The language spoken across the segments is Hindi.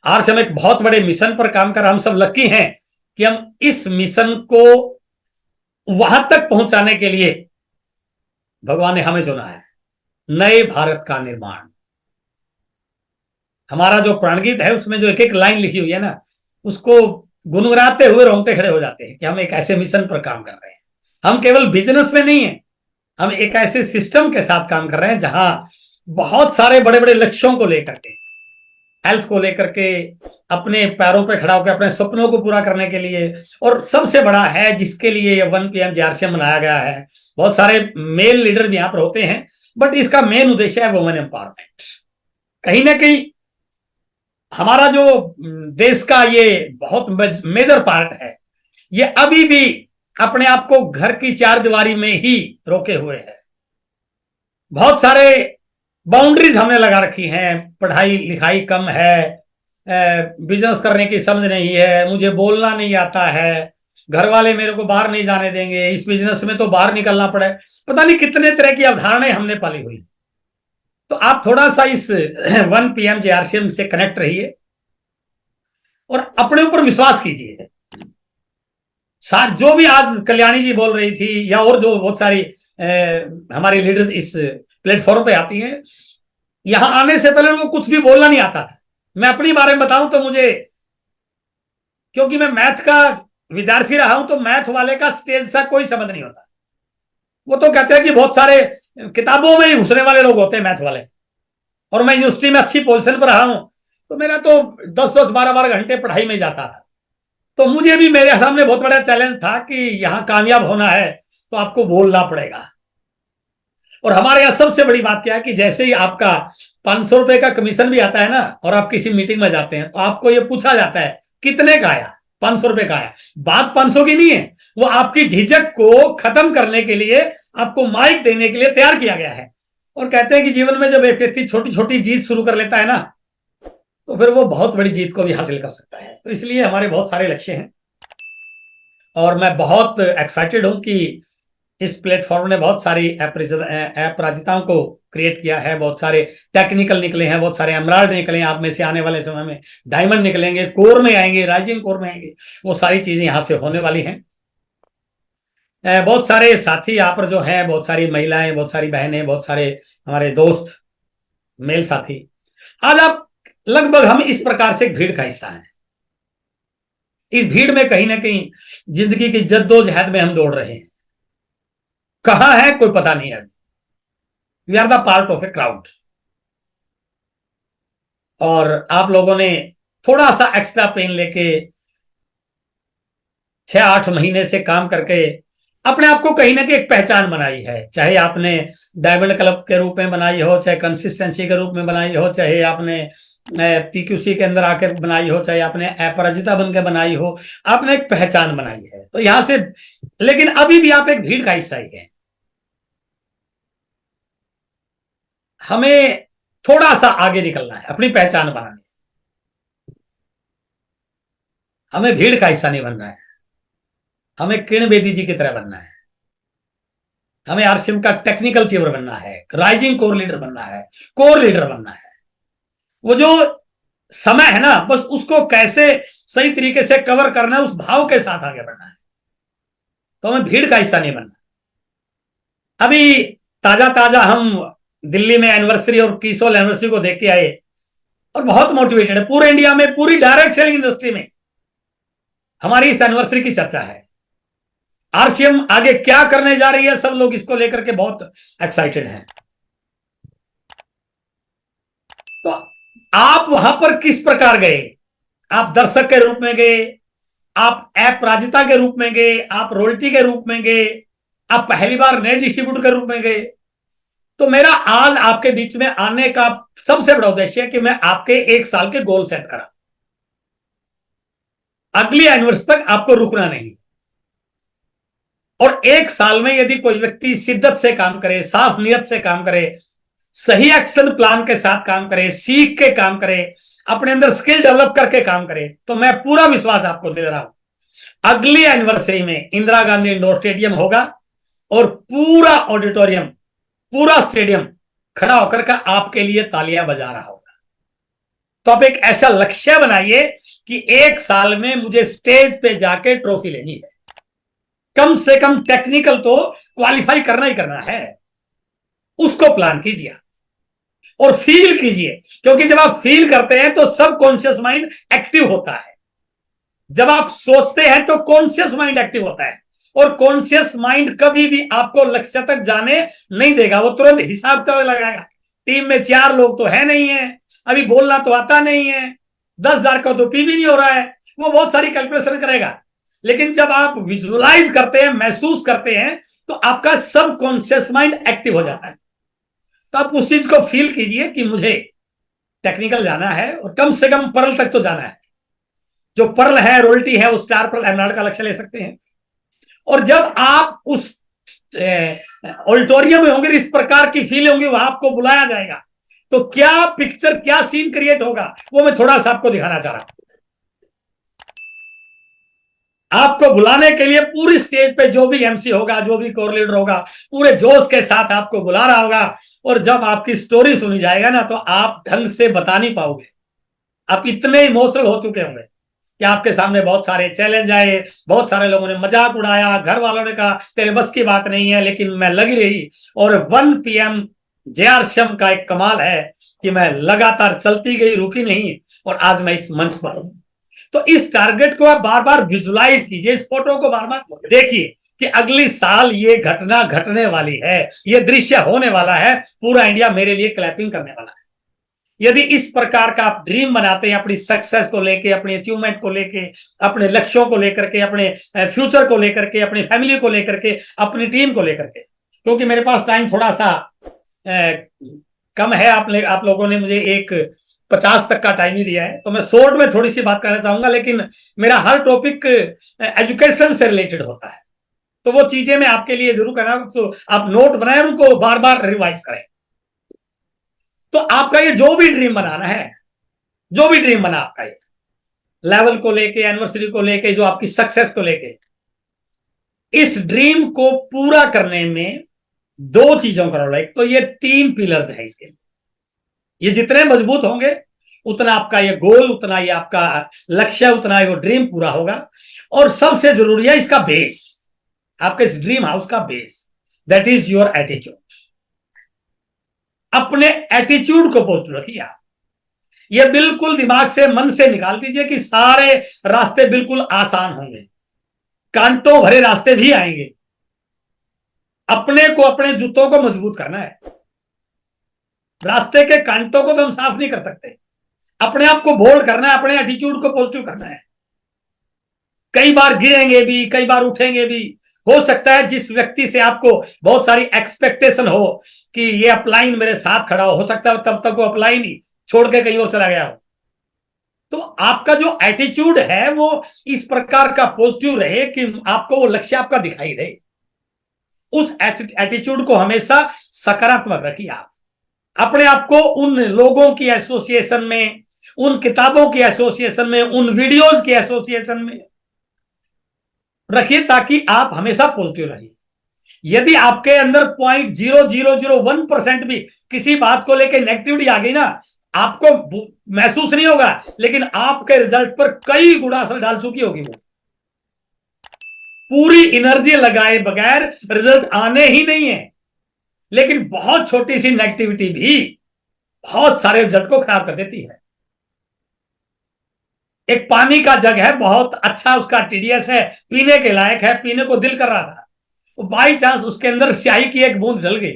आज हम एक बहुत बड़े मिशन पर काम कर, हम सब लकी हैं कि हम इस मिशन को वहां तक पहुंचाने के लिए भगवान ने हमें चुना है। नए भारत का निर्माण, हमारा जो प्राणगीत है उसमें जो एक एक लाइन लिखी हुई है ना, उसको गुनगुनाते हुए रोंगटे खड़े हो जाते हैं कि हम एक ऐसे मिशन पर काम कर रहे हैं। हम केवल बिजनेस में नहीं है, हम एक ऐसे सिस्टम के साथ काम कर रहे हैं जहां बहुत सारे बड़े बड़े लक्ष्यों को लेकर के, हेल्थ को लेकर के, अपने पैरों पे खड़ा होकर अपने सपनों को पूरा करने के लिए, और सबसे बड़ा है जिसके लिए 1 PM JRCM बनाया गया है। बहुत सारे मेल लीडर भी यहां पर होते हैं, बट इसका मेन उद्देश्य है वुमेन एम्पावरमेंट। कहीं ना कहीं हमारा जो देश का ये बहुत मेजर पार्ट है, ये अभी भी अपने आप को घर की चार दीवारी में ही रोके हुए है। बहुत सारे बाउंड्रीज हमने लगा रखी हैं, पढ़ाई लिखाई कम है, बिजनेस करने की समझ नहीं है, मुझे बोलना नहीं आता है, घर वाले मेरे को बाहर नहीं जाने देंगे, इस बिजनेस में तो बाहर निकलना पड़े, पता नहीं कितने तरह की अवधारणाएं हमने पाली हुई। तो आप थोड़ा सा इस 1 PM JRCM से कनेक्ट रहिए और अपने ऊपर विश्वास कीजिए। जो भी आज कल्याणी जी बोल रही थी या और जो बहुत सारी हमारी लीडर्स इस प्लेटफॉर्म पे आती हैं, यहां आने से पहले उनको कुछ भी बोलना नहीं आता था। मैं अपनी बारे में बताऊं तो मुझे, क्योंकि मैं मैथ का विद्यार्थी रहा हूं, तो मैथ वाले का स्टेज से कोई संबंध नहीं होता। वो तो कहते हैं कि बहुत सारे किताबों में ही घुसने वाले लोग होते हैं मैथ वाले, और मैं यूनिवर्सिटी में अच्छी पोजीशन पर रहा हूं, तो मेरा तो 10-10 12-12 घंटे पढ़ाई में जाता था। तो मुझे भी, मेरे सामने बहुत बड़ा चैलेंज था कि यहां कामयाब होना है तो आपको बोलना पड़ेगा। और हमारे यहां सबसे बड़ी बात क्या है कि जैसे ही आपका 500 रुपए का कमीशन भी आता है ना, और आप किसी मीटिंग में जाते हैं, तो आपको यह पूछा जाता है कितने का आया, 500 रुपए का आया। बात 500 की नहीं है, वो आपकी झिझक को खत्म करने के लिए, आपको माइक देने के लिए तैयार किया गया है। और कहते हैं कि जीवन में जब एक व्यक्ति छोटी छोटी जीत शुरू कर लेता है ना, तो फिर वो बहुत बड़ी जीत को भी हासिल कर सकता है। तो इसलिए हमारे बहुत सारे लक्ष्य हैं, और मैं बहुत एक्साइटेड हूं कि इस प्लेटफॉर्म ने बहुत सारी अपराजिताओं को क्रिएट किया है। बहुत सारे टेक्निकल निकले हैं, बहुत सारे एमराल्ड निकले हैं, आप में से आने वाले समय में डायमंड निकलेंगे, कोर में आएंगे, राइजिंग कोर में आएंगे, वो सारी चीजें यहां से होने वाली हैं। बहुत सारे साथी यहाँ पर जो हैं, बहुत सारी महिलाएं, बहुत सारी बहनें, बहुत सारे हमारे दोस्त मेल साथी, आज आप लगभग हम इस प्रकार से एक भीड़ का हिस्सा हैं। इस भीड़ में कहीं ना कहीं जिंदगी की जद्दोजहद में हम दौड़ रहे हैं। कहां है कोई पता नहीं है। We are the part of a crowd. और आप लोगों ने थोड़ा सा एक्स्ट्रा पेन लेके 6-8 महीने से काम करके अपने आप को कहीं ना कहीं एक पहचान बनाई है। चाहे आपने डायमंड क्लब के रूप में बनाई हो, चाहे कंसिस्टेंसी के रूप में बनाई हो, चाहे आपने PQC के अंदर आकर बनाई हो, चाहे आपने अपराजिता बन के बनाई हो, आपने एक पहचान बनाई है। तो यहां से, लेकिन अभी भी आप एक भीड़ का हिस्सा ही है। हमें थोड़ा सा आगे निकलना है अपनी पहचान बनाने। हमें भीड़ का हिस्सा नहीं बनना है, हमें किरण बेदी जी की तरह बनना है। हमें आरसीएम का टेक्निकल चीवर बनना है, राइजिंग कोर लीडर बनना है, कोर लीडर बनना है। वो जो समय है ना, बस उसको कैसे सही तरीके से कवर करना है, उस भाव के साथ आगे बढ़ना है। तो हमें भीड़ का हिस्सा नहीं बनना। अभी ताजा ताजा हम दिल्ली में एनिवर्सरी और कीसोल एनिवर्सरी को देख के आए, और बहुत मोटिवेटेड है। पूरे इंडिया में, पूरी डायरेक्ट सेलिंग इंडस्ट्री में हमारी इस एनिवर्सरी की चर्चा है। आरसीएम आगे क्या करने जा रही है, सब लोग इसको लेकर के बहुत एक्साइटेड हैं। तो आप वहां पर किस प्रकार गए? आप दर्शक के रूप में गए, आप अपराजिता के रूप में गए, आप रॉयल्टी के रूप में गए, आप पहली बार नए डिस्ट्रीब्यूटर के रूप में गए। तो मेरा आज आपके बीच में आने का सबसे बड़ा उद्देश्य है कि मैं आपके 1 साल के गोल सेट करा। अगली एनिवर्सरी तक आपको रुकना नहीं। और 1 साल में यदि कोई व्यक्ति शिद्दत से काम करे, साफ नियत से काम करे, सही एक्शन प्लान के साथ काम करे, सीख के काम करे, अपने अंदर स्किल डेवलप करके काम करे, तो मैं पूरा विश्वास आपको दे रहा हूं, अगली एनिवर्सरी में इंदिरा गांधी इंडोर स्टेडियम होगा, और पूरा ऑडिटोरियम, पूरा स्टेडियम खड़ा होकर के आपके लिए तालियां बजा रहा होगा। तो आप एक ऐसा लक्ष्य बनाइए कि 1 साल में मुझे स्टेज पे जाके ट्रॉफी लेनी है, कम से कम टेक्निकल तो क्वालिफाई करना ही करना है। उसको प्लान कीजिए और फील कीजिए, क्योंकि जब आप फील करते हैं तो सबकॉन्शियस माइंड एक्टिव होता है। जब आप सोचते हैं तो कॉन्शियस माइंड एक्टिव होता है, और कॉन्शियस माइंड कभी भी आपको लक्ष्य तक जाने नहीं देगा। वो तुरंत हिसाब तो लगाएगा, टीम में 4 लोग तो है नहीं है, अभी बोलना तो आता नहीं है, 10,000 का तो पीवी नहीं हो रहा है, वो बहुत सारी कैलकुलेशन करेगा। लेकिन जब आप विजुअलाइज करते हैं, महसूस करते हैं, तो आपका सबकॉन्शियस माइंड एक्टिव हो जाता है। तो आप उस चीज को फील कीजिए कि मुझे टेक्निकल जाना है और कम से कम पर्ल तक तो जाना है। जो पर्ल है, रोल्टी है, उस स्टार पर्ल एमराल्ड का लक्ष्य ले सकते हैं। और जब आप उस ऑडिटोरियम में होंगे, इस प्रकार की फील होंगी, वहां आपको बुलाया जाएगा, तो क्या पिक्चर, क्या सीन क्रिएट होगा, वो मैं थोड़ा सा आपको दिखाना चाह रहा हूं। आपको बुलाने के लिए पूरी स्टेज पे जो भी एमसी होगा, जो भी कोर लीडर होगा, पूरे जोश के साथ आपको बुला रहा होगा। और जब आपकी स्टोरी सुनी जाएगा ना, तो आप ढंग से बता नहीं पाओगे। आप इतने इमोशनल हो चुके होंगे कि आपके सामने बहुत सारे चैलेंज आए, बहुत सारे लोगों ने मजाक उड़ाया, घर वालों ने कहा तेरे बस की बात नहीं है, लेकिन मैं लगी रही। और 1 PM JR शम का एक कमाल है कि मैं लगातार चलती गई, रुकी नहीं, और आज मैं इस मंच पर हूं। तो इस टारगेट को आप बार बार विजुलाइज कीजिए, इस फोटो को बार बार देखिए कि अगली साल ये घटना घटने वाली है, ये दृश्य होने वाला है, पूरा इंडिया मेरे लिए क्लैपिंग करने वाला है। यदि इस प्रकार का आप ड्रीम बनाते हैं, अपनी सक्सेस को लेके, अपनी अचीवमेंट को लेके, अपने लक्ष्यों को लेकर के, अपने फ्यूचर को लेकर के, अपनी फैमिली को लेकर के, अपनी टीम को लेकर के, क्योंकि मेरे पास टाइम थोड़ा सा कम है। आप लोगों ने मुझे एक 50 तक का टाइम ही दिया है, तो मैं शॉर्ट में थोड़ी सी बात करना चाहूंगा। लेकिन मेरा हर टॉपिक एजुकेशन से रिलेटेड होता है, तो वो चीजें मैं आपके लिए जरूर करना, तो आप नोट बनाए, उनको बार बार रिवाइज करें। तो आपका ये जो भी ड्रीम बनाना है, जो भी ड्रीम बना आपका, ये लेवल को लेके, एनिवर्सरी को लेके, जो आपकी सक्सेस को लेके, इस ड्रीम को पूरा करने में 2 चीजों का रोल है। एक तो ये 3 पिलर्स है इसके, ये जितने मजबूत होंगे उतना आपका ये गोल, उतना ये आपका लक्ष्य, उतना वो ड्रीम पूरा होगा। और सबसे जरूरी है इसका बेस, आपके इस ड्रीम हाउस का base, that is your attitude. अपने एटीट्यूड को पॉजिटिव रखिए आप। ये बिल्कुल दिमाग से, मन से निकाल दीजिए कि सारे रास्ते बिल्कुल आसान होंगे, कांटों भरे रास्ते भी आएंगे। अपने को, अपने जूतों को मजबूत करना है। रास्ते के कांटों को तो हम साफ नहीं कर सकते, अपने आप को बोल्ड करना है, अपने एटीट्यूड को पॉजिटिव करना है। कई बार गिरेंगे भी, कई बार उठेंगे भी। हो सकता है जिस व्यक्ति से आपको बहुत सारी एक्सपेक्टेशन हो कि ये अपलाइन मेरे साथ खड़ा हो सकता है तब तक वो अपलाइन ही छोड़ के कहीं और चला गया हो। तो आपका जो एटीट्यूड है वो इस प्रकार का पॉजिटिव रहे कि आपको वो लक्ष्य आपका दिखाई दे। उस एटीट्यूड को हमेशा सकारात्मक रखिए आप। अपने आप को उन लोगों की एसोसिएशन में, उन किताबों की एसोसिएशन में, उन वीडियोज की एसोसिएशन में रखिए, ताकि आप हमेशा पॉजिटिव रहिए। यदि आपके अंदर 0.0001% भी किसी बात को लेकर नेगेटिविटी आ गई ना, आपको महसूस नहीं होगा, लेकिन आपके रिजल्ट पर कई गुना असर डाल चुकी होगी। वो पूरी एनर्जी लगाए बगैर रिजल्ट आने ही नहीं है। लेकिन बहुत छोटी सी नेगेटिविटी भी बहुत सारे रिजल्ट को खराब कर देती है। एक पानी का जग है, बहुत अच्छा, उसका टीडीएस है, पीने के लायक है, पीने को दिल कर रहा था, तो बाई चांस उसके अंदर स्याही की एक बूंद डल गई।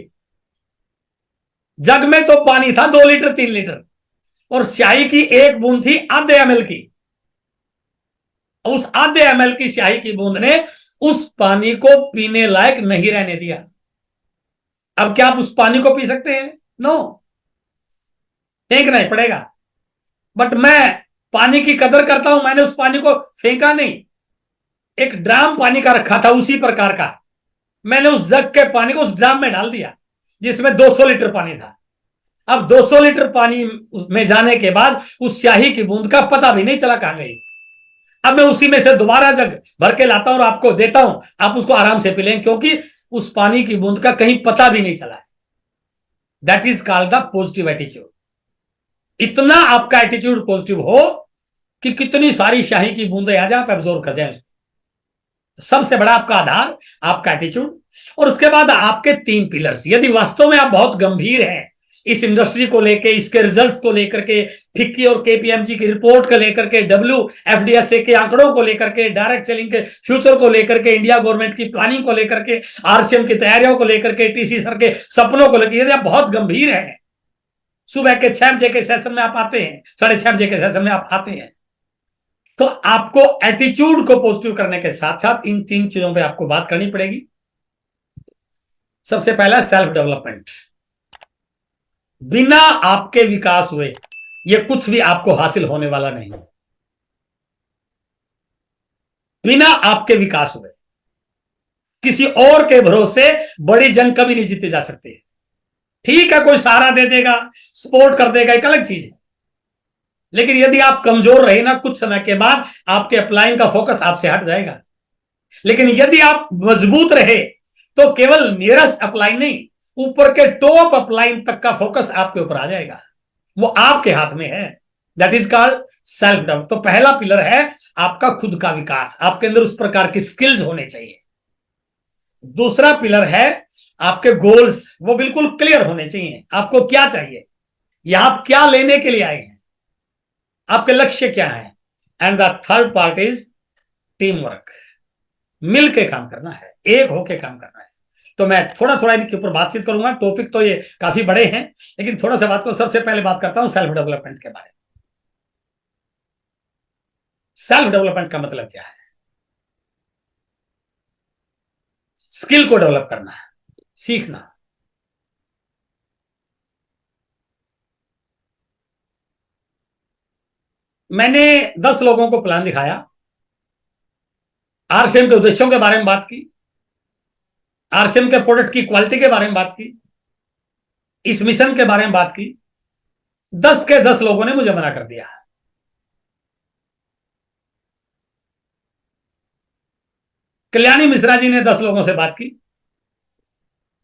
जग में तो पानी था 2 लीटर 3 लीटर, और स्याही की एक बूंद थी आधे ml की। उस आधे ml की स्याही की बूंद ने उस पानी को पीने लायक नहीं रहने दिया। अब क्या आप उस पानी को पी सकते हैं? नो, फेंकना ही पड़ेगा। बट मैं पानी की कदर करता हूं, मैंने उस पानी को फेंका नहीं। एक ड्राम पानी का रखा था उसी प्रकार का, मैंने उस जग के पानी को उस ड्राम में डाल दिया जिसमें 200 लीटर पानी था। अब 200 लीटर पानी में जाने के बाद उस स्याही की बूंद का पता भी नहीं चला कहां गई। अब मैं उसी में से दोबारा जग भर के लाता हूं और आपको देता हूं, आप उसको आराम से पी लें, क्योंकि उस पानी की बूंद का कहीं पता भी नहीं चला है। That is called the positive attitude. इतना आपका एटीट्यूड पॉजिटिव हो कि कितनी सारी शाही की बूंदें आ जाए, आप एब्जॉर्व कर जाए उसको। सबसे बड़ा आपका आधार आपका एटीट्यूड। और उसके बाद आपके 3 पिलर्स। यदि वास्तव में आप बहुत गंभीर हैं इस इंडस्ट्री को लेके, इसके रिजल्ट्स को लेकर के, फिक्की और केपीएमजी की रिपोर्ट को लेकर के, WFDSA के आंकड़ों को लेकर के, डायरेक्ट सेलिंग के फ्यूचर को लेकर के, इंडिया गवर्नमेंट की प्लानिंग को लेकर के, RCM की तैयारियों को लेकर के, TC सर के सपनों को लेकर, यदि आप बहुत गंभीर हैं, सुबह के 6 बजे के सेशन में आप आते हैं, 6:30 बजे के सेशन में आप आते हैं, तो आपको एटीट्यूड को पॉजिटिव करने के साथ साथ इन 3 चीजों पे आपको बात करनी पड़ेगी। सबसे पहला सेल्फ डेवलपमेंट। बिना आपके विकास हुए ये कुछ भी आपको हासिल होने वाला नहीं। बिना आपके विकास हुए किसी और के भरोसे बड़ी जंग कभी नहीं जीते जा सकते। ठीक है, कोई सहारा दे देगा, सपोर्ट कर देगा, एक अलग चीज है, लेकिन यदि आप कमजोर रहे ना, कुछ समय के बाद आपके अपलाइन का फोकस आपसे हट जाएगा। लेकिन यदि आप मजबूत रहे तो केवल नियरेस्ट अपलाइन नहीं, ऊपर के टॉप अपलाइन तक का फोकस आपके ऊपर आ जाएगा। वो आपके हाथ में है। That is called self development. तो पहला पिलर है आपका खुद का विकास, आपके अंदर उस प्रकार की स्किल्स होने चाहिए। दूसरा पिलर है आपके गोल्स, वो बिल्कुल क्लियर होने चाहिए। आपको क्या चाहिए, या आप क्या लेने के लिए आए हैं, आपके लक्ष्य क्या है। And the third part is team work. मिल के काम करना है, एक होके काम करना है। तो मैं थोड़ा थोड़ा इनके ऊपर बातचीत करूंगा। टॉपिक तो ये काफी बड़े हैं, लेकिन थोड़ा सा बात को सबसे पहले बात करता हूं सेल्फ डेवलपमेंट के बारे में। सेल्फ डेवलपमेंट का मतलब क्या है? स्किल को डेवलप करना है, सीखना। मैंने 10 लोगों को प्लान दिखाया, RCM के उद्देश्यों के बारे में बात की, RCM के प्रोडक्ट की क्वालिटी के बारे में बात की, इस मिशन के बारे में बात की। 10 के 10 लोगों ने मुझे मना कर दिया। कल्याणी मिश्रा जी ने 10 लोगों से बात की,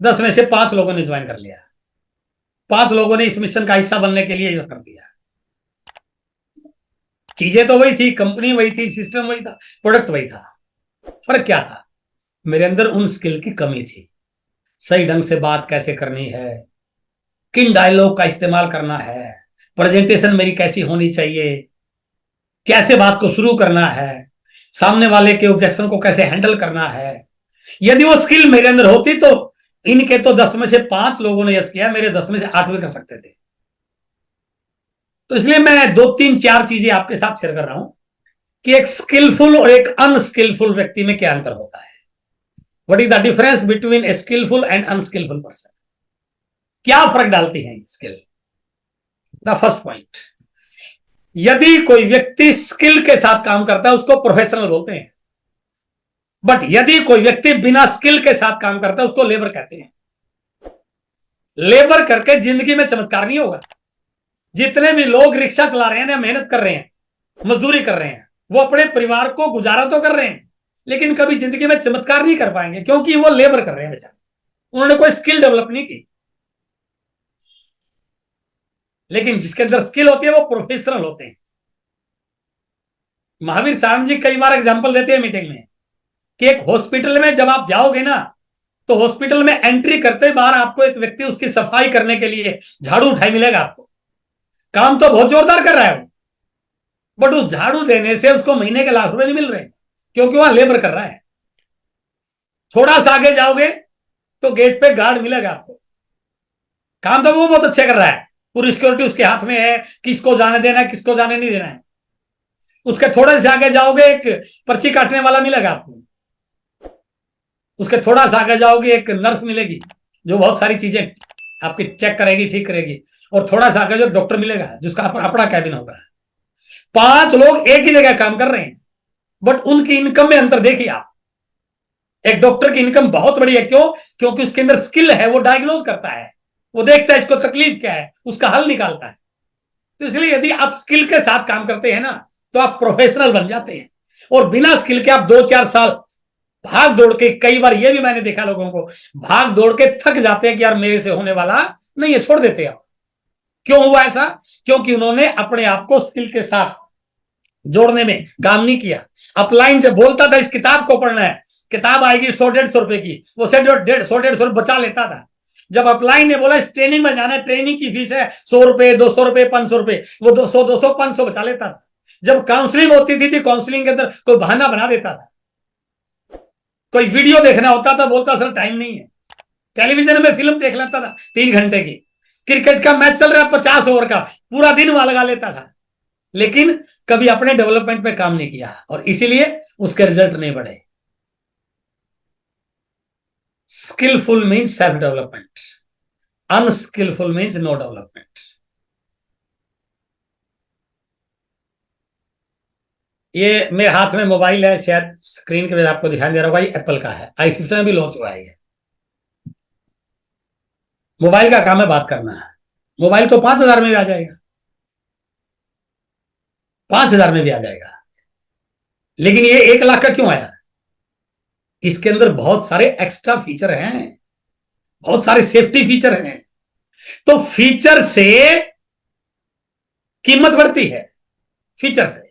10 में से 5 लोगों ने ज्वाइन कर लिया। 5 लोगों ने इस मिशन का हिस्सा बनने के लिए कर दिया। चीजें तो वही थी, कंपनी वही थी, सिस्टम वही था, प्रोडक्ट वही था। फर्क क्या था? मेरे अंदर उन स्किल की कमी थी। सही ढंग से बात कैसे करनी है, किन डायलॉग का इस्तेमाल करना है, प्रेजेंटेशन मेरी कैसी होनी चाहिए, कैसे बात को शुरू करना है, सामने वाले के ऑब्जेक्शन को कैसे हैंडल करना है। यदि वो स्किल मेरे अंदर होती तो इनके तो 10 में से 5 लोगों ने यस किया, मेरे 10 में से 8 भी कर सकते थे। तो इसलिए मैं 2, 3, 4 चीजें आपके साथ शेयर कर रहा हूं कि एक स्किलफुल और एक अनस्किलफुल व्यक्ति में क्या अंतर होता है। What is the difference between a skilful and unskilful person? क्या फर्क डालती है स्किल? द फर्स्ट पॉइंट, यदि कोई व्यक्ति स्किल के साथ काम करता है उसको प्रोफेशनल बोलते हैं, बट यदि कोई व्यक्ति बिना स्किल के साथ काम करता है उसको लेबर कहते हैं। लेबर करके जिंदगी में चमत्कार नहीं होगा। जितने भी लोग रिक्शा चला रहे हैं, मेहनत कर रहे हैं, मजदूरी कर रहे हैं, वो अपने परिवार को गुजारा तो कर रहे हैं, लेकिन कभी जिंदगी में चमत्कार नहीं कर पाएंगे, क्योंकि वो लेबर कर रहे हैं बेचारे, उन्होंने कोई स्किल डेवलप नहीं की। लेकिन जिसके अंदर स्किल होती है वो प्रोफेशनल होते हैं। महावीर साहब जी कई बार एग्जांपल देते हैं मीटिंग में कि एक हॉस्पिटल में जब आप जाओगे ना, तो हॉस्पिटल में एंट्री करते बार आपको एक व्यक्ति उसकी सफाई करने के लिए झाड़ू उठाई मिलेगा। आपको काम तो बहुत जोरदार कर रहा है वो, बट उस झाड़ू देने से उसको महीने के लाख रुपए नहीं मिल रहे, क्योंकि वहां लेबर कर रहा है। थोड़ा सा आगे जाओगे तो गेट पे गार्ड मिलेगा आपको, काम तो वो बहुत अच्छा कर रहा है, पूरी सिक्योरिटी उसके हाथ में है, किसको जाने देना है किसको जाने नहीं देना है। उसके थोड़े से आगे जाओगे एक पर्ची काटने वाला मिलेगा आपको, उसके थोड़ा सा आगे जाओगे एक नर्स मिलेगी जो बहुत सारी चीजें आपकी चेक करेगी, ठीक करेगी, और थोड़ा सा आगे जो डॉक्टर मिलेगा जिसका अपना कैबिन होगा। 5 लोग एक ही जगह काम कर रहे हैं, बट उनकी इनकम में अंतर देखिए आप। एक डॉक्टर की इनकम बहुत बड़ी है, क्यों? क्योंकि उसके अंदर स्किल है, वो डायग्नोज करता है, वो देखता है इसको तकलीफ क्या है, उसका हल निकालता है। तो इसलिए यदि आप स्किल के साथ काम करते हैं ना, तो आप प्रोफेशनल बन जाते हैं। और बिना स्किल के आप 2-4 साल भाग दौड़ के, कई बार ये भी मैंने देखा लोगों को, भाग दौड़ के थक जाते हैं कि यार मेरे से होने वाला नहीं है, छोड़ देते हैं। क्यों हुआ ऐसा? क्योंकि उन्होंने अपने आप को स्किल के साथ जोड़ने में काम नहीं किया। अपलाइन जब बोलता था इस किताब को पढ़ना है, किताब आएगी 100-150 रुपए की, वो 100-150 रुपए बचा लेता था। जब अपलाइन ने बोला इस ट्रेनिंग में जाना है, ट्रेनिंग की फीस है 100 रुपए, 200 रुपए, 500 रुपए, वो 200, 200, 500 बचा लेता था। जब काउंसलिंग होती थी काउंसलिंग के अंदर कोई बहाना बना देता था, कोई वीडियो देखना होता था, बोलता सर टाइम नहीं है। टेलीविजन में फिल्म देख लेता था 3 घंटे की, क्रिकेट का मैच चल रहा है 50 ओवर का, पूरा दिन वहां लगा लेता था, लेकिन कभी अपने डेवलपमेंट पे काम नहीं किया और इसीलिए उसके रिजल्ट नहीं बढ़े। Skilful means self development, unskilful means no development. ये मेरे हाथ में मोबाइल है, शायद स्क्रीन के वजह आपको दिखाई दे रहा होगा, ये एप्पल का है, i15 भी लॉन्च हुआ है। मोबाइल का काम है बात करना है। मोबाइल तो 5,000 में भी आ जाएगा, 5,000 में भी आ जाएगा, लेकिन ये 1 लाख का क्यों आया? इसके अंदर बहुत सारे एक्स्ट्रा फीचर हैं, बहुत सारे सेफ्टी फीचर हैं। तो फीचर से कीमत बढ़ती है। फीचर से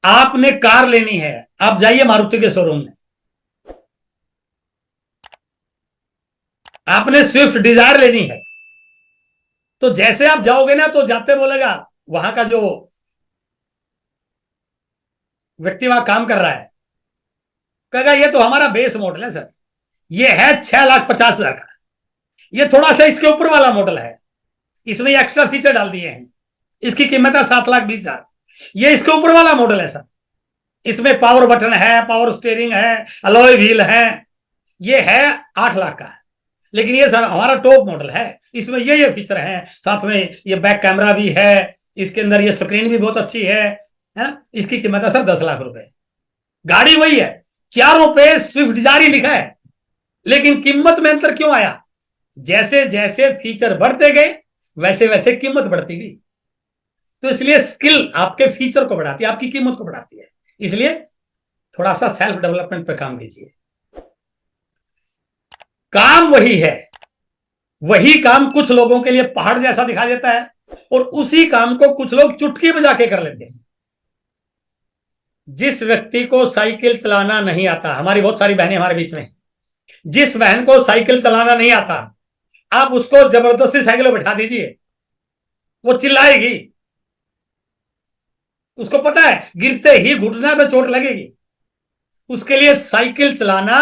आपने कार लेनी है, आप जाइए मारुति के शोरूम में, आपने स्विफ्ट डिजायर लेनी है, तो जैसे आप जाओगे ना तो जाते बोलेगा, वहां का जो व्यक्ति वहां काम कर रहा है कहेगा ये तो हमारा बेस मॉडल है सर, ये है 6,50,000 का, ये थोड़ा सा इसके ऊपर वाला मॉडल है, इसमें एक्स्ट्रा फीचर डाल दिए हैं, इसकी कीमत है 7,20,000, ये इसके ऊपर वाला मॉडल है सर, इसमें पावर बटन है, पावर स्टीयरिंग है, अलॉय व्हील है, ये है 8 लाख का, लेकिन ये सर हमारा टॉप मॉडल है, इसमें ये फीचर है, साथ में ये बैक कैमरा भी है, इसके अंदर ये स्क्रीन भी बहुत अच्छी है ना, इसकी कीमत है सर 10 लाख रुपए। गाड़ी वही है, चारों पे स्विफ्ट डिजायर ही लिखा है, लेकिन कीमत में अंतर क्यों आया? जैसे जैसे फीचर बढ़ते गए वैसे वैसे कीमत बढ़ती गई। तो इसलिए स्किल आपके फीचर को बढ़ाती है, आपकी कीमत को बढ़ाती है। इसलिए थोड़ा सा सेल्फ डेवलपमेंट पे काम कीजिए। काम वही है, वही काम कुछ लोगों के लिए पहाड़ जैसा दिखाई देता है और उसी काम को कुछ लोग चुटकी बजा के कर लेते हैं। जिस व्यक्ति को साइकिल चलाना नहीं आता, हमारी बहुत सारी बहनें हमारे बीच में, जिस बहन को साइकिल चलाना नहीं आता, आप उसको जबरदस्ती साइकिल में बैठा दीजिए, वो चिल्लाएगी, उसको पता है गिरते ही घुटना पे चोट लगेगी। उसके लिए साइकिल चलाना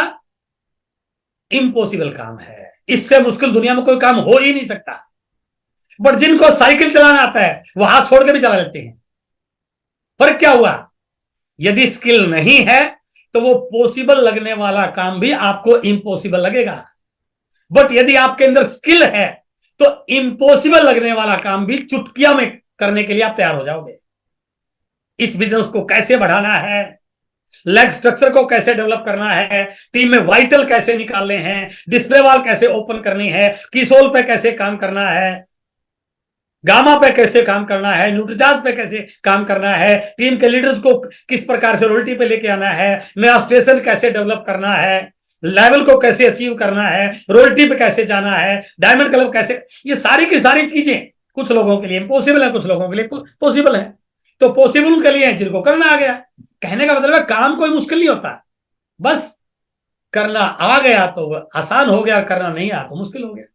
इम्पॉसिबल काम है, इससे मुश्किल दुनिया में कोई काम हो ही नहीं सकता। बट जिनको साइकिल चलाना आता है वो हाथ छोड़ के भी चला लेते हैं। फर्क क्या हुआ? यदि स्किल नहीं है तो वो पॉसिबल लगने वाला काम भी आपको इम्पॉसिबल लगेगा, बट यदि आपके अंदर स्किल है तो इम्पॉसिबल लगने वाला काम भी चुटकिया में करने के लिए आप तैयार हो जाओगे। इस बिजनेस को कैसे बढ़ाना है, लेग स्ट्रक्चर को कैसे डेवलप करना है, टीम में वाइटल कैसे निकालने हैं, डिस्प्ले वॉल कैसे ओपन करनी है, कीसोल पे कैसे काम करना है, गामा पे कैसे काम करना है, न्यूट्रीचार्ज पे कैसे काम करना है, टीम के लीडर्स को किस प्रकार से रोल्टी पे लेके आना है, नया स्टेशन कैसे डेवलप करना है, लेवल को कैसे अचीव करना है, रोल्टी पे कैसे जाना है, डायमंड क्लब कैसे, ये सारी की सारी चीजें कुछ लोगों के लिए इम्पॉसिबल है, कुछ लोगों के लिए पॉसिबल है। तो पॉसिबल के लिए जिनको करना आ गया। कहने का मतलब है काम कोई मुश्किल नहीं होता, बस करना आ गया तो आसान हो गया, करना नहीं आया तो मुश्किल हो गया।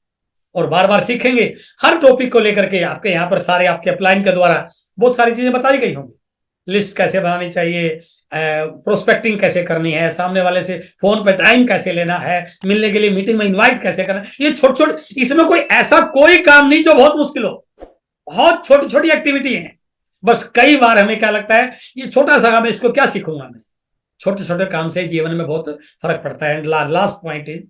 और बार बार सीखेंगे। हर टॉपिक को लेकर के आपके यहाँ पर सारे आपके अपलाइन के द्वारा बहुत सारी चीजें बताई गई होंगी। लिस्ट कैसे बनानी चाहिए, प्रोस्पेक्टिंग कैसे करनी है, सामने वाले से फोन पे टाइम कैसे लेना है, मिलने के लिए मीटिंग में इनवाइट कैसे करना है, ये छोटे छोटे, इसमें कोई ऐसा कोई काम नहीं जो बहुत मुश्किल हो, बहुत छोटी छोटी एक्टिविटी है। बस कई बार हमें क्या लगता है ये छोटा सा काम है, इसको क्या सीखूंगा मैं। छोटे छोटे काम से जीवन में बहुत फर्क पड़ता है। लास्ट पॉइंट इज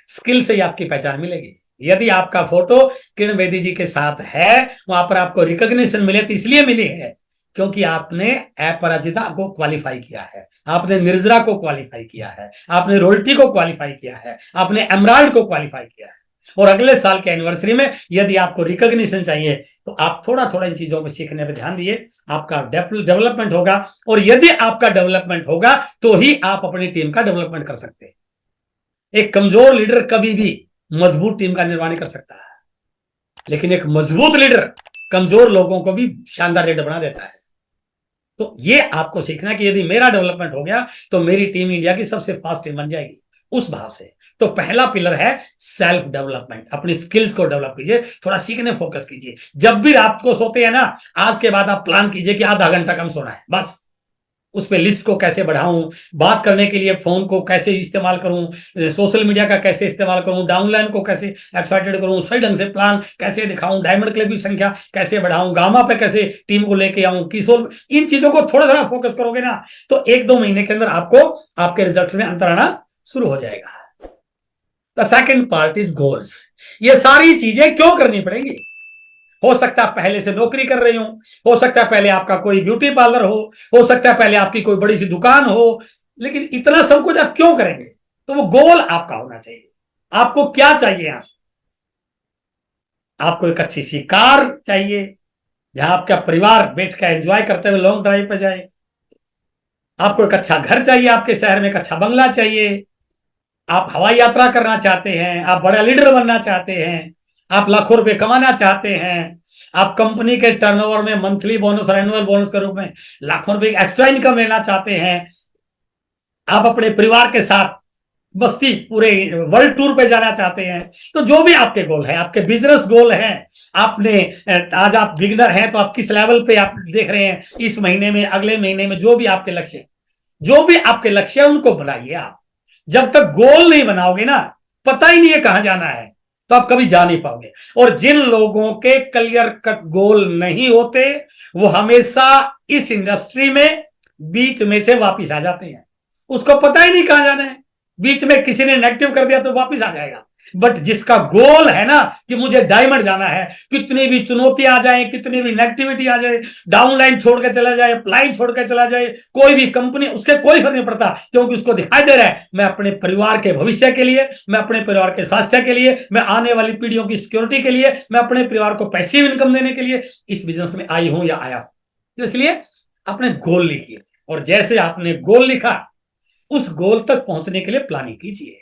स्किल से ही आपकी पहचान मिलेगी। यदि आपका फोटो किरण बेदी जी के साथ है, वहां पर आपको रिकॉग्निशन मिले तो इसलिए मिली है क्योंकि आपने अपराजिता को क्वालिफाई किया है, आपने निर्जरा को क्वालिफाई किया है, आपने रोल्टी को क्वालिफाई किया है, आपने एमराल्ड को क्वालिफाई किया है। और अगले साल के एनिवर्सरी में यदि आपको रिकॉग्निशन चाहिए तो आप थोड़ा थोड़ा इन चीजों में सीखने पर ध्यान दिए, आपका डेवलपमेंट होगा। और यदि आपका डेवलपमेंट होगा तो ही आप अपनी टीम का डेवलपमेंट कर सकते हैं। एक कमजोर लीडर कभी भी मजबूत टीम का निर्माण कर सकता है। लेकिन एक मजबूत लीडर कमजोर लोगों को भी शानदार लीडर बना देता है। तो ये आपको सीखना कि यदि मेरा डेवलपमेंट हो गया तो मेरी टीम इंडिया की सबसे फास्ट टीम बन जाएगी, उस भाव से। तो पहला पिलर है सेल्फ डेवलपमेंट। अपनी स्किल्स को डेवलप कीजिए, थोड़ा सीखने फोकस कीजिए। जब भी रात को सोते हैं ना, आज के बाद आप प्लान कीजिए कि आधा घंटा कम सोना है, बस। उस पे लिस्ट को कैसे बढ़ाऊं, बात करने के लिए फोन को कैसे इस्तेमाल करूं, सोशल मीडिया का कैसे इस्तेमाल करूं, डाउनलाइन को कैसे एक्साइटेड करूं, सही ढंग से प्लान कैसे दिखाऊं, डायमंड क्लब की संख्या कैसे बढ़ाऊं, गामा पे कैसे टीम को लेके आऊं, किशोर, इन चीजों को थोड़ा थोड़ा फोकस करोगे ना, तो 1-2 महीने के अंदर आपको आपके रिजल्ट में अंतर आना शुरू हो जाएगा। The second part is goals. ये सारी चीजें क्यों करनी पड़ेंगी? हो सकता है पहले से नौकरी कर रही हो सकता है पहले आपका कोई ब्यूटी पार्लर हो सकता है पहले आपकी कोई बड़ी सी दुकान हो, लेकिन इतना सब कुछ आप क्यों करेंगे? तो वो गोल आपका होना चाहिए। आपको क्या चाहिए यहां से? आपको एक अच्छी सी कार चाहिए जहां आपका परिवार बैठ कर एंजॉय करते हुए लॉन्ग ड्राइव पर जाए। आपको एक अच्छा घर चाहिए, आपके शहर में एक अच्छा बंगला चाहिए। आप हवाई यात्रा करना चाहते हैं, आप बड़ा लीडर बनना चाहते हैं, आप लाखों रुपए कमाना चाहते हैं, आप कंपनी के टर्नओवर में मंथली बोनस और एनुअल बोनस के रूप में लाखों रुपए एक्स्ट्रा इनकम लेना चाहते हैं, आप अपने परिवार के साथ बस्ती पूरे वर्ल्ड टूर पे जाना चाहते हैं। तो जो भी आपके गोल है, आपके बिजनेस गोल हैं, आपने आज आप बिगनर हैं तो आप किस लेवल पे आप देख रहे हैं, इस महीने में, अगले महीने में, जो भी आपके लक्ष्य, जो भी आपके लक्ष्य है उनको बनाइए। आप जब तक गोल नहीं बनाओगे ना, पता ही नहीं है कहां जाना है, तो आप कभी जा नहीं पाओगे। और जिन लोगों के क्लियर कट गोल नहीं होते, वो हमेशा इस इंडस्ट्री में बीच में से वापिस आ जाते हैं। उसको पता ही नहीं कहां जाना है, बीच में किसी ने नेगेटिव कर दिया तो वापिस आ जाएगा। बट जिसका गोल है ना कि मुझे डायमंड जाना है, कितनी भी चुनौतियां आ जाए, कितनी भी नेगेटिविटी आ जाए, डाउनलाइन छोड़ के चला जाए, अपलाइन छोड़ के चला जाए, कोई भी कंपनी, उसके कोई फर्क नहीं पड़ता, क्योंकि उसको दिखाई दे रहा है मैं अपने परिवार के भविष्य के लिए, मैं अपने परिवार के स्वास्थ्य के लिए, मैं आने वाली पीढ़ियों की सिक्योरिटी के लिए, मैं अपने परिवार को पैसिव इनकम देने के लिए इस बिजनेस में आई हूं या आया हूं। तो इसलिए अपने गोल लिखिए, और जैसे आपने गोल लिखा, उस गोल तक पहुंचने के लिए प्लानिंग कीजिए।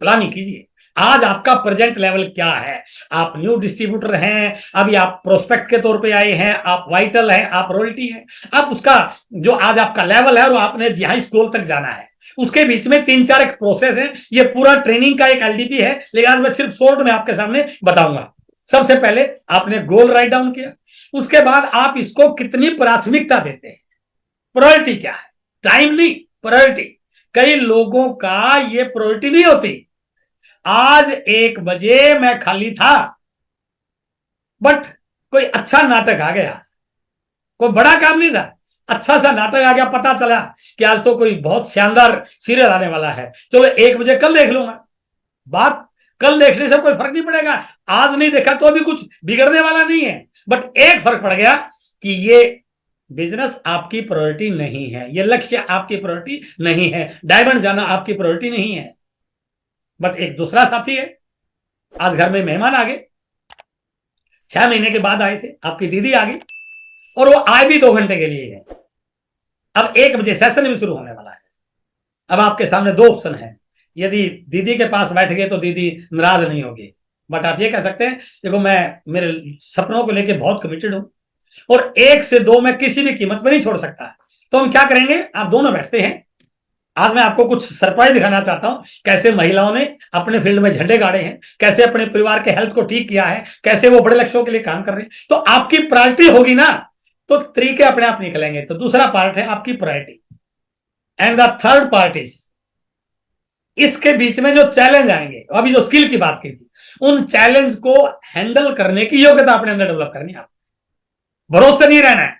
प्लानिंग कीजिए। आज आपका प्रेजेंट लेवल क्या है? आप न्यू डिस्ट्रीब्यूटर हैं, अभी आप प्रोस्पेक्ट के तौर पे आए हैं, आप वाइटल हैं, आप रॉयल्टी हैं, आप उसका जो आज आपका लेवल है, वो आपने जहां इस गोल तक जाना है, उसके बीच में 3-4 एक प्रोसेस है। ये पूरा ट्रेनिंग का एक एलडीपी है, लेकिन आज मैं सिर्फ शॉर्ट में आपके सामने बताऊंगा। सबसे पहले आपने गोल राइट डाउन किया, उसके बाद आप इसको कितनी प्राथमिकता देते हैं, प्रायोरिटी क्या है, टाइम नहीं, प्रायोरिटी। कई लोगों का ये प्रायोरिटी नहीं होती। आज 1 बजे मैं खाली था, बट कोई अच्छा नाटक आ गया, कोई बड़ा काम नहीं था, अच्छा सा नाटक आ गया, पता चला कि आज तो कोई बहुत शानदार सीरियल आने वाला है, चलो 1 बजे कल देख लूंगा। बात कल देखने से कोई फर्क नहीं पड़ेगा, आज नहीं देखा तो अभी कुछ बिगड़ने वाला नहीं है। बट एक फर्क पड़ गया कि ये बिजनेस आपकी प्रायोरिटी नहीं है, ये लक्ष्य आपकी प्रायोरिटी नहीं है, डायमंड जाना आपकी प्रायोरिटी नहीं है। बट एक दूसरा साथी है, आज घर में मेहमान आ गए, 6 महीने के बाद आए थे, आपकी दीदी आ गई, और वो आए भी 2 घंटे के लिए है। अब 1 बजे सेशन भी शुरू होने वाला है। अब आपके सामने 2 ऑप्शन है, यदि दीदी के पास बैठ गए तो दीदी नाराज नहीं होगी, बट आप ये कह सकते हैं देखो मैं मेरे सपनों को लेकर बहुत कमिटेड हूं, और 1 से 2 मैं किसी भी कीमत पर नहीं छोड़ सकता। तो हम क्या करेंगे, आप दोनों बैठते हैं। आज मैं आपको कुछ सरप्राइज दिखाना चाहता हूं, कैसे महिलाओं ने अपने फील्ड में झंडे गाड़े हैं, कैसे अपने परिवार के हेल्थ को ठीक किया है, कैसे वो बड़े लक्ष्यों के लिए काम कर रहे हैं। तो आपकी प्रायोरिटी होगी ना, तो तरीके अपने आप निकलेंगे। तो दूसरा पार्ट है आपकी priority, and the third part is, इसके बीच में जो चैलेंज आएंगे, अभी जो स्किल की बात की थी, उन चैलेंज को हैंडल करने की योग्यता अपने अंदर डेवलप करनी है। आप भरोसे नहीं रहना है,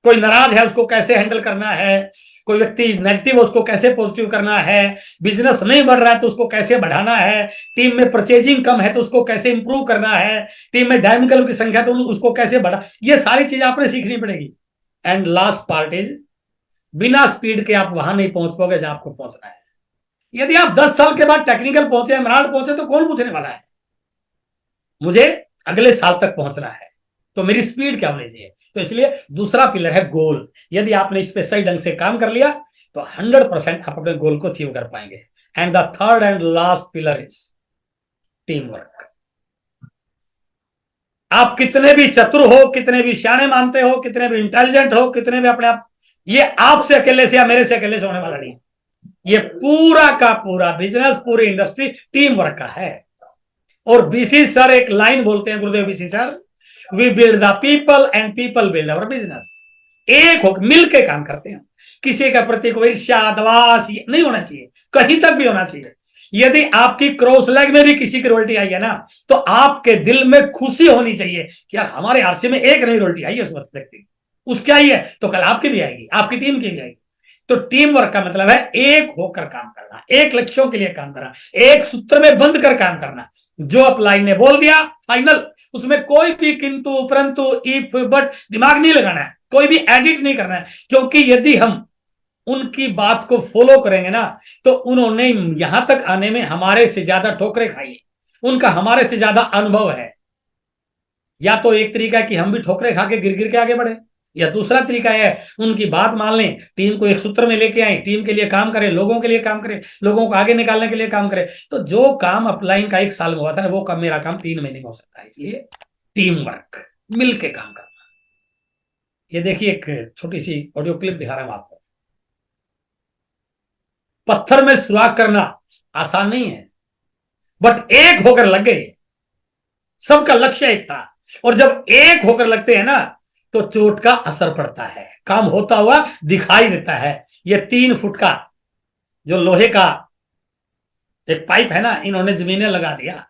कोई नाराज है उसको कैसे हैंडल करना है, कोई व्यक्ति नेगेटिव है उसको कैसे पॉजिटिव करना है, बिजनेस नहीं बढ़ रहा है तो उसको कैसे बढ़ाना है, टीम में परचेजिंग कम है तो उसको कैसे इंप्रूव करना है, टीम में डायमंड क्लब की संख्या तो उसको कैसे बढ़ा, ये सारी चीजें आपने सीखनी पड़ेगी। एंड लास्ट पार्ट इज, बिना स्पीड के आप वहां नहीं पहुंच पाओगे जहां आपको पहुंचना है। यदि आप 10 साल के बाद टेक्निकल पहुंचे, एमराल्ड पहुंचे, तो कौन पूछने वाला है? मुझे अगले साल तक पहुंचना है, तो मेरी स्पीड क्या होनी चाहिए? तो इसलिए दूसरा पिलर है गोल। यदि आपने इस पे सही ढंग से काम कर लिया तो 100% आप अपने गोल को अचीव कर पाएंगे। And the third and last pillar is team work. आप कितने भी चतुर हो, कितने भी सियाने मानते हो, कितने भी इंटेलिजेंट हो, कितने भी अपने आप, ये आपसे अकेले से या मेरे से अकेले से होने वाला नहीं। ये पूरा का पूरा बिजनेस, पूरी इंडस्ट्री टीम वर्क का है। और बीसी सर एक लाइन बोलते हैं, Gurudev BC sir, we build the people and people build our business. एक हो मिलके काम करते हैं, किसी का प्रति कोई ईर्ष्या दवास नहीं होना चाहिए, कहीं तक भी होना चाहिए। यदि आपकी क्रॉस लेग में भी किसी की रोल्टी आई है ना, तो आपके दिल में खुशी होनी चाहिए कि यार हमारे आरसी में एक नहीं रोल्टी आई है उस व्यक्ति, उसकी आई है तो कल आपकी भी आएगी, आपकी टीम की भी आएगी। तो टीम वर्क का मतलब है एक होकर काम करना, एक लक्ष्यों के लिए काम करना, एक सूत्र में बंद कर काम करना। जो अपलाइन ने बोल दिया फाइनल, उसमें कोई भी किंतु परंतु इफ बट दिमाग नहीं लगाना है, कोई भी एडिट नहीं करना है। क्योंकि यदि हम उनकी बात को फॉलो करेंगे ना, तो उन्होंने यहां तक आने में हमारे से ज्यादा ठोकरें खाई है, उनका हमारे से ज्यादा अनुभव है। या तो एक तरीका है कि हम भी ठोकरें खा के गिर गिर के आगे बढ़े, या दूसरा तरीका है उनकी बात मान लें, टीम को एक सूत्र में लेके आए, टीम के लिए काम करें, लोगों के लिए काम करें, लोगों को आगे निकालने के लिए काम करें। तो जो काम अपलाइन का 1 साल में हुआ था वो काम मेरा काम 3 महीने में हो सकता है। इसलिए टीम वर्क, मिलके काम करना। ये देखिए एक छोटी सी ऑडियो क्लिप दिखा रहा हूं आपको। पत्थर में सुराख करना आसान नहीं है, बट एक होकर लग गए, सबका लक्ष्य एक था, और जब एक होकर लगते हैं ना तो चोट का असर पड़ता है, काम होता हुआ दिखाई देता है। ये 3 फुट का जो लोहे का एक पाइप है ना, इन्होंने जमीनें लगा दिया,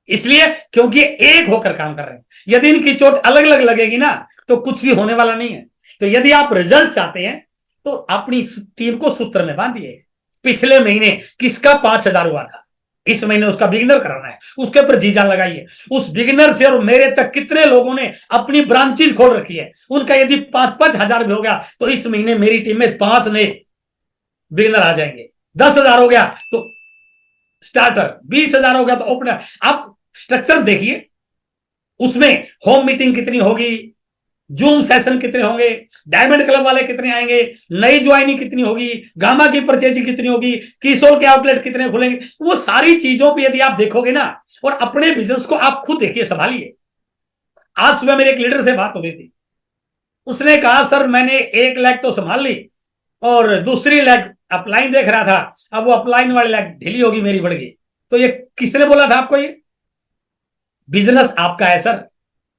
इसलिए क्योंकि एक होकर काम कर रहे हैं। यदि इनकी चोट अलग अलग लगेगी ना तो कुछ भी होने वाला नहीं है। तो यदि आप रिजल्ट चाहते हैं तो अपनी टीम को सूत्र में बांधिए। पिछले महीने किसका 5,000 हुआ था, इस महीने उसका बिगिनर कराना है, उसके ऊपर जी जान लगाइए। उस बिगिनर से और मेरे तक कितने लोगों ने अपनी ब्रांचेस खोल रखी है, उनका यदि 5-5 हजार भी हो गया तो इस महीने मेरी टीम में 5 नए बिगिनर आ जाएंगे। 10,000 हो गया तो स्टार्टर, 20,000 हो गया तो ओपनर। आप स्ट्रक्चर देखिए, उसमें होम मीटिंग कितनी होगी, जूम सेशन कितने होंगे, डायमंड क्लब वाले कितने आएंगे, नई ज्वाइनिंग कितनी होगी, गामा की परचेजिंग कितनी होगी, किशोर के आउटलेट कितने खुलेंगे, वो सारी चीजों पे यदि आप देखोगे ना, और अपने बिजनेस को आप खुद देखिए, संभालिए। आज सुबह मेरे एक लीडर से बात हो गई थी, उसने कहा सर मैंने 1 लाख तो संभाल ली और दूसरी लाख अपलाइन देख रहा था, अब वो अपलाइन वाली लाख ढीली होगी, मेरी बढ़ गई। तो ये किसने बोला था आपको? ये बिजनेस आपका है सर,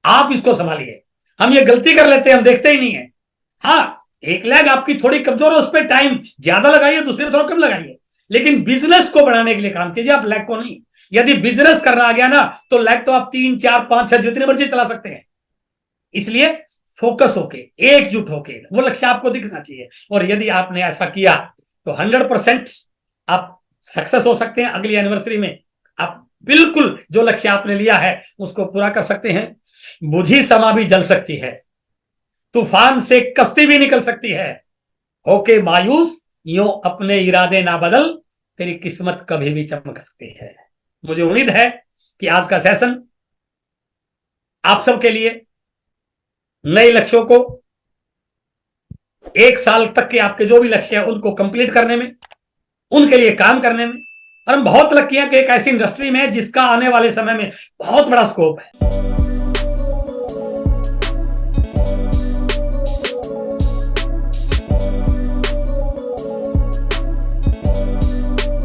आप इसको संभालिए। हम ये गलती कर लेते हैं, हम देखते ही नहीं है। हाँ, 1 लाख आपकी थोड़ी कमजोर है, उस पर टाइम ज्यादा लगाइए, दूसरे में थोड़ा कम लगाइए, लेकिन बिजनेस को बढ़ाने के लिए काम कीजिए, आप लाख को नहीं। यदि बिजनेस करना आ गया ना तो लाख तो आप 3, 4, 5, 6 जितने मर्जी चला सकते हैं। इसलिए फोकस होके, एकजुट होके, वो लक्ष्य आपको दिखना चाहिए। और यदि आपने ऐसा किया तो 100% आप सक्सेस हो सकते हैं। अगली एनिवर्सरी में आप बिल्कुल जो लक्ष्य आपने लिया है उसको पूरा कर सकते हैं। बुझी समा भी जल सकती है, तूफान से कश्ती भी निकल सकती है, होके मायूस यूं अपने इरादे ना बदल, तेरी किस्मत कभी भी चमक सकती है। मुझे उम्मीद है कि आज का सेशन आप सबके लिए नए लक्ष्यों को, 1 साल तक के आपके जो भी लक्ष्य है उनको कंप्लीट करने में, उनके लिए काम करने में, और हम बहुत लकी हैं कि एक ऐसी इंडस्ट्री में है जिसका आने वाले समय में बहुत बड़ा स्कोप है।